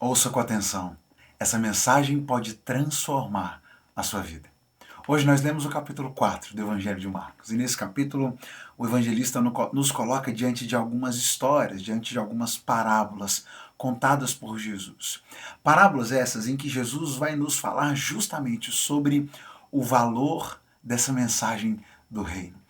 Ouça com atenção. Essa mensagem pode transformar a sua vida. Hoje nós lemos o capítulo 4 do Evangelho de Marcos. E nesse capítulo, o evangelista nos coloca diante de algumas histórias, diante de algumas parábolas contadas por Jesus. Parábolas essas em que Jesus vai nos falar justamente sobre o valor dessa mensagem do reino.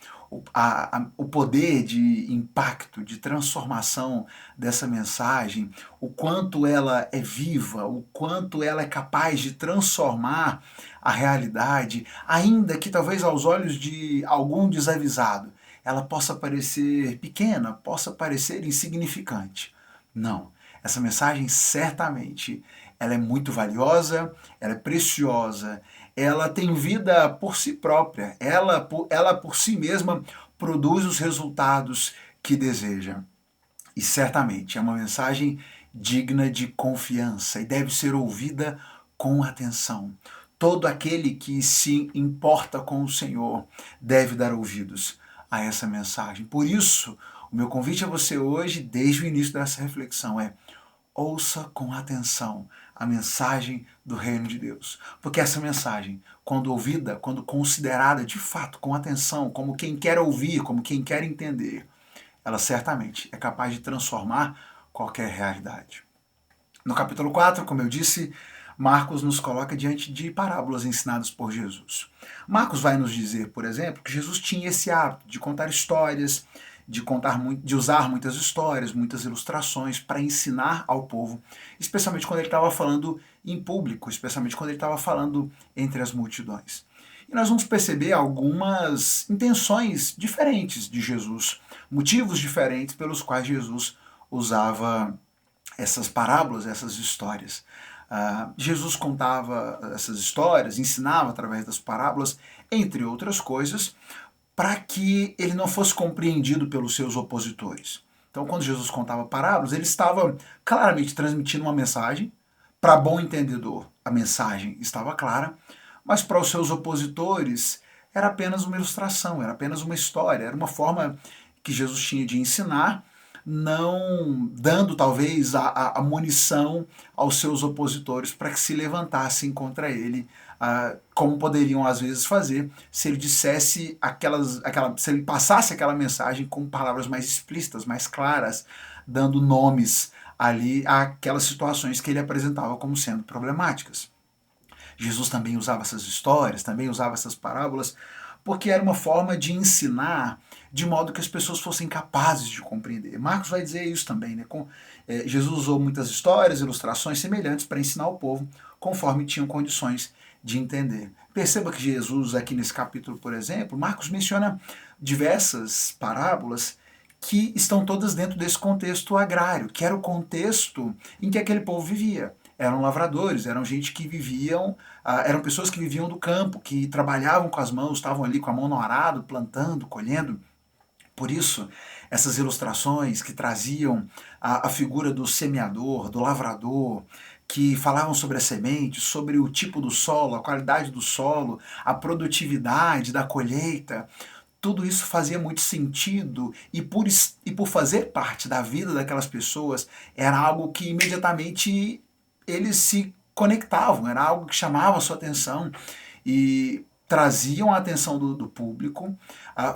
O poder de impacto, de transformação dessa mensagem, o quanto ela é viva, o quanto ela é capaz de transformar a realidade, ainda que talvez aos olhos de algum desavisado ela possa parecer pequena, possa parecer insignificante. Não, essa mensagem certamente ela é muito valiosa, ela é preciosa, ela tem vida por si própria, ela por si mesma produz os resultados que deseja. E certamente é uma mensagem digna de confiança e deve ser ouvida com atenção. Todo aquele que se importa com o Senhor deve dar ouvidos a essa mensagem. Por isso, o meu convite a você hoje, desde o início dessa reflexão, é: ouça com atenção a mensagem do reino de Deus. Porque essa mensagem, quando ouvida, quando considerada de fato com atenção, como quem quer ouvir, como quem quer entender, ela certamente é capaz de transformar qualquer realidade. No capítulo 4, como eu disse, Marcos nos coloca diante de parábolas ensinadas por Jesus. Marcos vai nos dizer, por exemplo, que Jesus tinha esse hábito de contar histórias, de usar muitas histórias, muitas ilustrações para ensinar ao povo, especialmente quando ele estava falando em público, especialmente quando ele estava falando entre as multidões. E nós vamos perceber algumas intenções diferentes de Jesus, motivos diferentes pelos quais Jesus usava essas parábolas, essas histórias. Jesus contava essas histórias, ensinava através das parábolas, entre outras coisas, para que ele não fosse compreendido pelos seus opositores. Então, quando Jesus contava parábolas, ele estava claramente transmitindo uma mensagem. Para bom entendedor, a mensagem estava clara, mas para os seus opositores era apenas uma ilustração, era apenas uma história, era uma forma que Jesus tinha de ensinar, não dando talvez a munição aos seus opositores para que se levantassem contra ele, como poderiam às vezes fazer se ele dissesse se ele passasse aquela mensagem com palavras mais explícitas, mais claras, dando nomes ali àquelas situações que ele apresentava como sendo problemáticas. Jesus também usava essas histórias, também usava essas parábolas, porque era uma forma de ensinar de modo que as pessoas fossem capazes de compreender. Marcos vai dizer isso também, né? Jesus usou muitas histórias, ilustrações semelhantes para ensinar o povo, conforme tinham condições de entender. Perceba que Jesus, aqui nesse capítulo, por exemplo, Marcos menciona diversas parábolas que estão todas dentro desse contexto agrário, que era o contexto em que aquele povo vivia. Eram lavradores, eram gente que viviam, eram pessoas que viviam do campo, que trabalhavam com as mãos, estavam ali com a mão no arado, plantando, colhendo. Por isso, essas ilustrações que traziam a figura do semeador, do lavrador, que falavam sobre a semente, sobre o tipo do solo, a qualidade do solo, a produtividade da colheita, tudo isso fazia muito sentido e por fazer parte da vida daquelas pessoas, era algo que imediatamente eles se conectavam, era algo que chamava a sua atenção e traziam a atenção do público,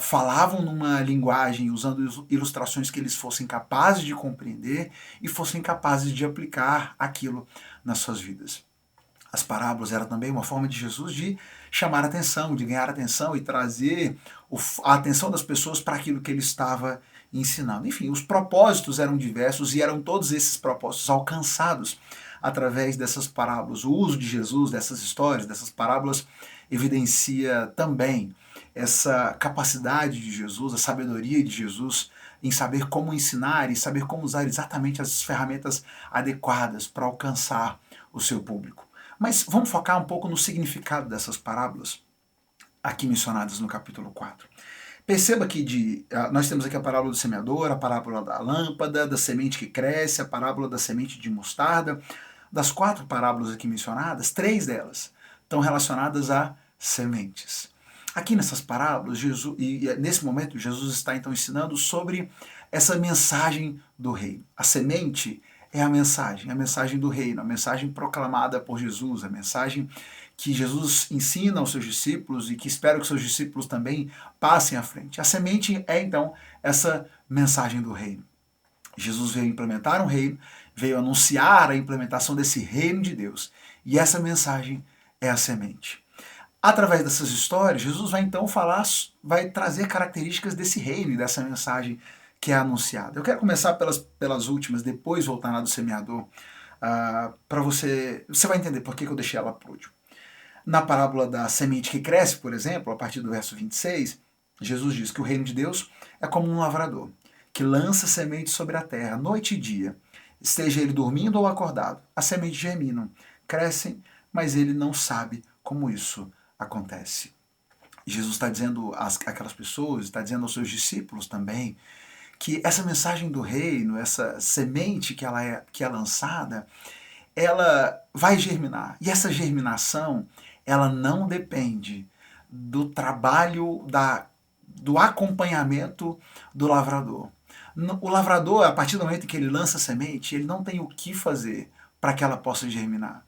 falavam numa linguagem usando ilustrações que eles fossem capazes de compreender e fossem capazes de aplicar aquilo nas suas vidas. As parábolas eram também uma forma de Jesus de chamar a atenção, de ganhar atenção e trazer a atenção das pessoas para aquilo que ele estava ensinando. Enfim, os propósitos eram diversos e eram todos esses propósitos alcançados através dessas parábolas. O uso de Jesus, dessas histórias, dessas parábolas, evidencia também essa capacidade de Jesus, a sabedoria de Jesus em saber como ensinar e saber como usar exatamente as ferramentas adequadas para alcançar o seu público. Mas vamos focar um pouco no significado dessas parábolas aqui mencionadas no capítulo 4. Perceba que nós temos aqui a parábola do semeador, a parábola da lâmpada, da semente que cresce, a parábola da semente de mostarda. Das 4 parábolas aqui mencionadas, 3 delas estão relacionadas a sementes. Aqui nessas parábolas, nesse momento, Jesus está então ensinando sobre essa mensagem do reino. A semente é a mensagem do reino, a mensagem proclamada por Jesus, a mensagem que Jesus ensina aos seus discípulos e que espero que seus discípulos também passem à frente. A semente é então essa mensagem do reino. Jesus veio implementar um reino, veio anunciar a implementação desse reino de Deus. E essa mensagem é a semente. Através dessas histórias, Jesus vai então vai trazer características desse reino e dessa mensagem que é anunciada. Eu quero começar pelas últimas, depois voltar na do semeador, para você vai entender por que eu deixei ela por último. Na parábola da semente que cresce, por exemplo, a partir do verso 26, Jesus diz que o reino de Deus é como um lavrador, que lança semente sobre a terra, noite e dia. Esteja ele dormindo ou acordado, as sementes germinam, crescem, mas ele não sabe como isso acontece. Jesus está dizendo àquelas pessoas, está dizendo aos seus discípulos também, que essa mensagem do reino, essa semente que é lançada, ela vai germinar. E essa germinação, ela não depende do trabalho, do acompanhamento do lavrador. O lavrador, a partir do momento em que ele lança a semente, ele não tem o que fazer para que ela possa germinar.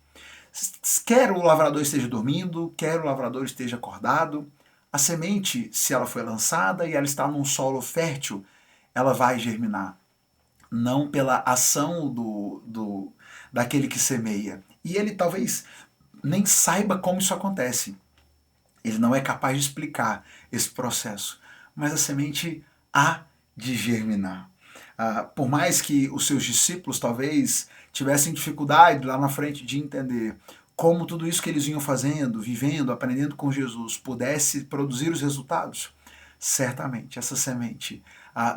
Quer o lavrador esteja dormindo, quer o lavrador esteja acordado, a semente, se ela foi lançada e ela está num solo fértil, ela vai germinar. Não pela ação daquele que semeia. E ele talvez nem saiba como isso acontece. Ele não é capaz de explicar esse processo. Mas a semente há de germinar. Por mais que os seus discípulos talvez tivessem dificuldade lá na frente de entender como tudo isso que eles vinham fazendo, vivendo, aprendendo com Jesus, pudesse produzir os resultados, certamente essa semente,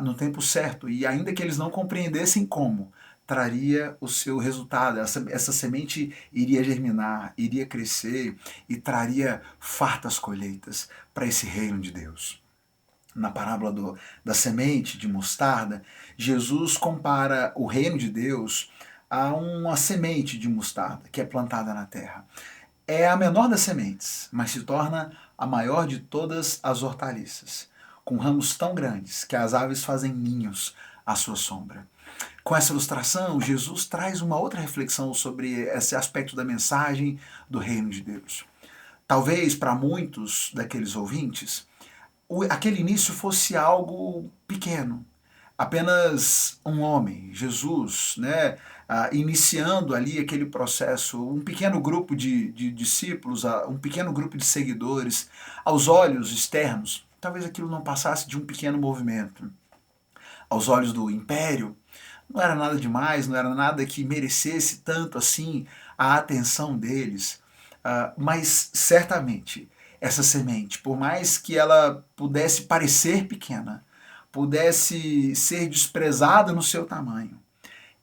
no tempo certo, e ainda que eles não compreendessem como, traria o seu resultado. Essa semente iria germinar, iria crescer e traria fartas colheitas para esse reino de Deus. Na parábola da semente de mostarda, Jesus compara o reino de Deus a uma semente de mostarda que é plantada na terra. É a menor das sementes, mas se torna a maior de todas as hortaliças, com ramos tão grandes que as aves fazem ninhos à sua sombra. Com essa ilustração, Jesus traz uma outra reflexão sobre esse aspecto da mensagem do reino de Deus. Talvez para muitos daqueles ouvintes, aquele início fosse algo pequeno, apenas um homem, Jesus, né, iniciando ali aquele processo, um pequeno grupo de discípulos, um pequeno grupo de seguidores, aos olhos externos, talvez aquilo não passasse de um pequeno movimento. Aos olhos do império, não era nada demais, não era nada que merecesse tanto assim a atenção deles, mas certamente essa semente, por mais que ela pudesse parecer pequena, pudesse ser desprezada no seu tamanho,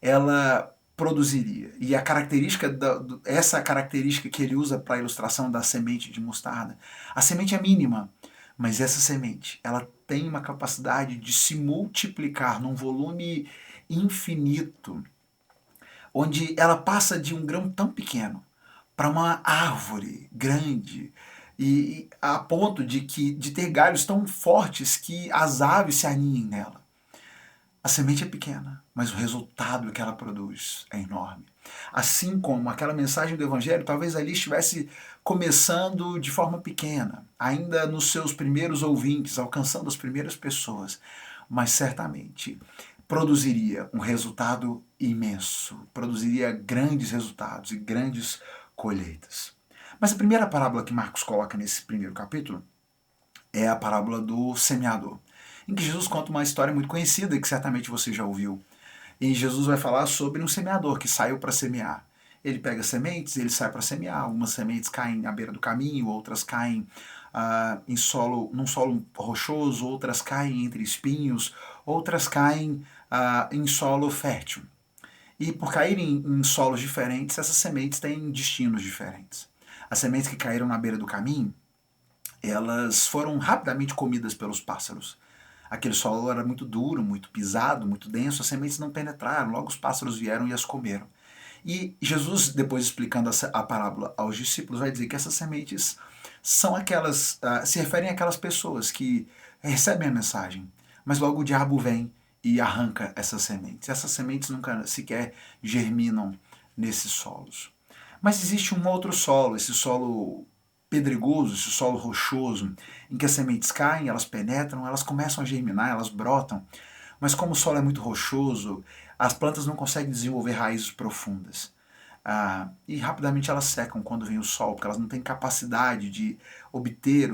ela produziria. E a característica, essa característica que ele usa para a ilustração da semente de mostarda, a semente é mínima, mas essa semente, ela tem uma capacidade de se multiplicar num volume infinito, onde ela passa de um grão tão pequeno para uma árvore grande, e a ponto de ter galhos tão fortes que as aves se aninhem nela. A semente é pequena, mas o resultado que ela produz é enorme. Assim como aquela mensagem do Evangelho, talvez ali estivesse começando de forma pequena, ainda nos seus primeiros ouvintes, alcançando as primeiras pessoas, mas certamente produziria um resultado imenso, produziria grandes resultados e grandes colheitas. Mas a primeira parábola que Marcos coloca nesse primeiro capítulo é a parábola do semeador, em que Jesus conta uma história muito conhecida que certamente você já ouviu. E Jesus vai falar sobre um semeador que saiu para semear. Ele pega sementes, ele sai para semear. Algumas sementes caem à beira do caminho, outras caem num solo rochoso, outras caem entre espinhos, outras caem em solo fértil. E por caírem em solos diferentes, essas sementes têm destinos diferentes. As sementes que caíram na beira do caminho, elas foram rapidamente comidas pelos pássaros. Aquele solo era muito duro, muito pisado, muito denso, as sementes não penetraram, logo os pássaros vieram e as comeram. E Jesus, depois explicando a parábola aos discípulos, vai dizer que essas sementes são aquelas, se referem àquelas pessoas que recebem a mensagem, mas logo o diabo vem e arranca essas sementes. Essas sementes nunca sequer germinam nesses solos. Mas existe um outro solo, esse solo pedregoso, esse solo rochoso, em que as sementes caem, elas penetram, elas começam a germinar, elas brotam, mas como o solo é muito rochoso, as plantas não conseguem desenvolver raízes profundas. E rapidamente elas secam quando vem o sol, porque elas não têm capacidade de obter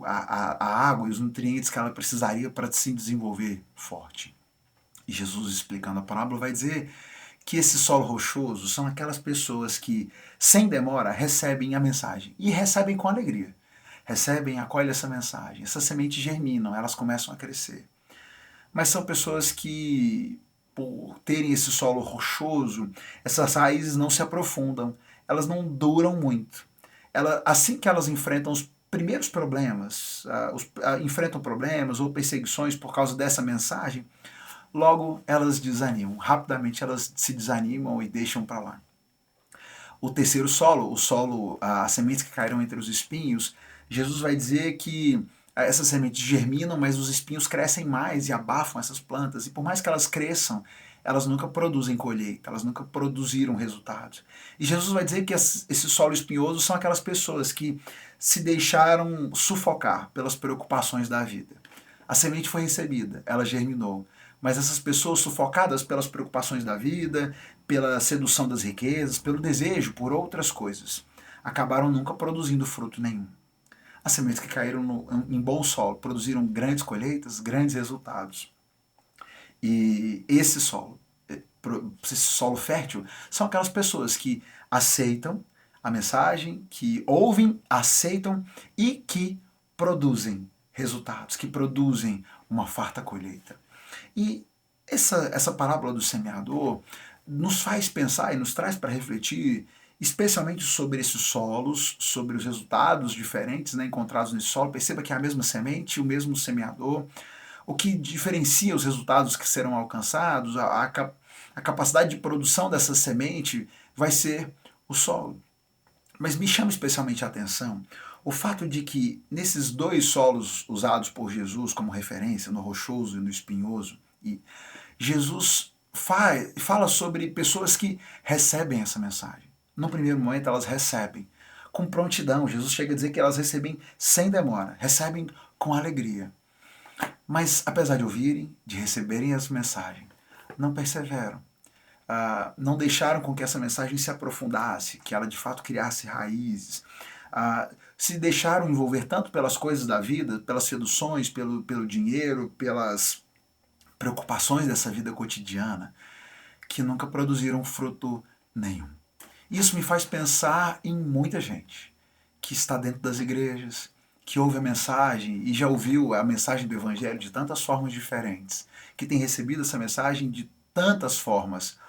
a água e os nutrientes que ela precisaria para se desenvolver forte. E Jesus, explicando a parábola, vai dizer que esse solo rochoso são aquelas pessoas que, sem demora, recebem a mensagem. E recebem com alegria. Recebem, acolhem essa mensagem. Essas sementes germinam, elas começam a crescer. Mas são pessoas que, por terem esse solo rochoso, essas raízes não se aprofundam, elas não duram muito. Assim que elas enfrentam os primeiros problemas, enfrentam problemas ou perseguições por causa dessa mensagem, logo elas desanimam, rapidamente elas se desanimam e deixam para lá. O terceiro solo, as sementes que caíram entre os espinhos, Jesus vai dizer que essas sementes germinam, mas os espinhos crescem mais e abafam essas plantas, e por mais que elas cresçam, elas nunca produzem colheita, elas nunca produziram resultados. E Jesus vai dizer que esse solo espinhoso são aquelas pessoas que se deixaram sufocar pelas preocupações da vida. A semente foi recebida, ela germinou, mas essas pessoas sufocadas pelas preocupações da vida, pela sedução das riquezas, pelo desejo por outras coisas, acabaram nunca produzindo fruto nenhum. As sementes que caíram em bom solo produziram grandes colheitas, grandes resultados. E esse solo fértil, são aquelas pessoas que aceitam a mensagem, que ouvem, aceitam e que produzem resultados, que produzem uma farta colheita. E essa parábola do semeador nos faz pensar e nos traz para refletir especialmente sobre esses solos, sobre os resultados diferentes, né, encontrados nesse solo. Perceba que é a mesma semente, o mesmo semeador. O que diferencia os resultados que serão alcançados, a capacidade de produção dessa semente, vai ser o solo. Mas me chama especialmente a atenção o fato de que nesses dois solos usados por Jesus como referência, no rochoso e no espinhoso, e Jesus fala sobre pessoas que recebem essa mensagem. No primeiro momento elas recebem com prontidão. Jesus chega a dizer que elas recebem sem demora, recebem com alegria. Mas apesar de ouvirem, de receberem essa mensagem, não perseveram. Não deixaram com que essa mensagem se aprofundasse, que ela de fato criasse raízes. Se deixaram envolver tanto pelas coisas da vida, pelas seduções, pelo dinheiro, pelas preocupações dessa vida cotidiana, que nunca produziram fruto nenhum. Isso me faz pensar em muita gente que está dentro das igrejas, que ouve a mensagem e já ouviu a mensagem do Evangelho de tantas formas diferentes, que tem recebido essa mensagem de tantas formas,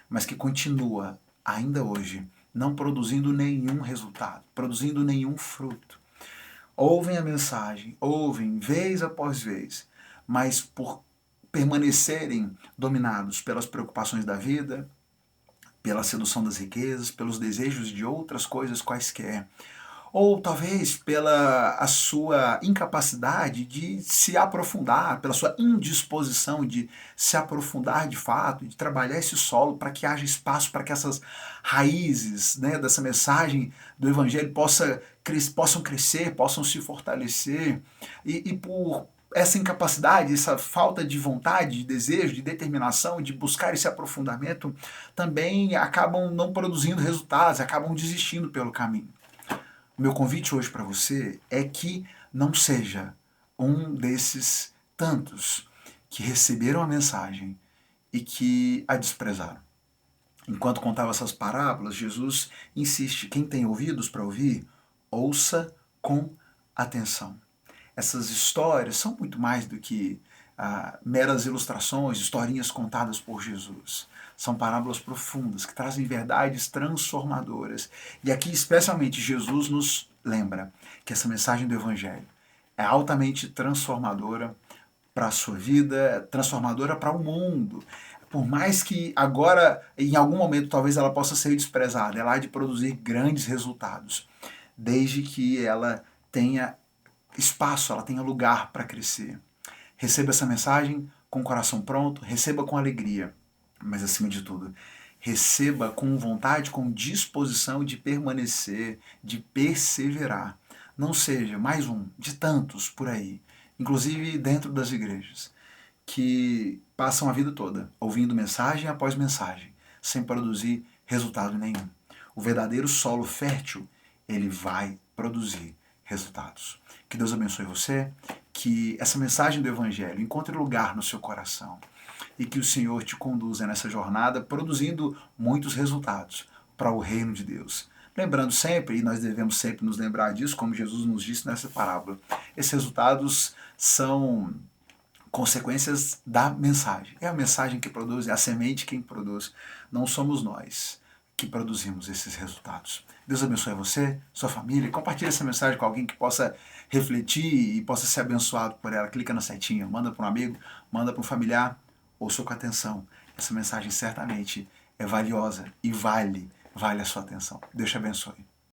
mas que continua, ainda hoje, não produzindo nenhum resultado, produzindo nenhum fruto. Ouvem a mensagem, ouvem vez após vez, mas por permanecerem dominados pelas preocupações da vida, pela sedução das riquezas, pelos desejos de outras coisas quaisquer, ou talvez pela a sua incapacidade de se aprofundar, pela sua indisposição de se aprofundar de fato, de trabalhar esse solo para que haja espaço para que essas raízes, né, dessa mensagem do Evangelho possam crescer, possam se fortalecer, e por essa incapacidade, essa falta de vontade, de desejo, de determinação, de buscar esse aprofundamento, também acabam não produzindo resultados, acabam desistindo pelo caminho. O meu convite hoje para você é que não seja um desses tantos que receberam a mensagem e que a desprezaram. Enquanto contava essas parábolas, Jesus insiste: quem tem ouvidos para ouvir, ouça com atenção. Essas histórias são muito mais do que meras ilustrações, historinhas contadas por Jesus. São parábolas profundas que trazem verdades transformadoras. E aqui, especialmente, Jesus nos lembra que essa mensagem do Evangelho é altamente transformadora para a sua vida, transformadora para o mundo. Por mais que agora, em algum momento, talvez ela possa ser desprezada, ela há de produzir grandes resultados, desde que ela tenha espaço, ela tenha lugar para crescer. Receba essa mensagem com o coração pronto, receba com alegria, mas acima de tudo, receba com vontade, com disposição de permanecer, de perseverar. Não seja mais um de tantos por aí, inclusive dentro das igrejas, que passam a vida toda ouvindo mensagem após mensagem, sem produzir resultado nenhum. O verdadeiro solo fértil, ele vai produzir resultados. Que Deus abençoe você, que essa mensagem do Evangelho encontre lugar no seu coração e que o Senhor te conduza nessa jornada produzindo muitos resultados para o reino de Deus. Lembrando sempre, e nós devemos sempre nos lembrar disso, como Jesus nos disse nessa parábola, esses resultados são consequências da mensagem. É a mensagem que produz, é a semente quem produz. Não somos nós que produzimos esses resultados. Deus abençoe você, sua família. Compartilhe essa mensagem com alguém que possa refletir e possa ser abençoado por ela. Clica na setinha, manda para um amigo, manda para um familiar. Ouça com atenção. Essa mensagem certamente é valiosa e vale a sua atenção. Deus te abençoe.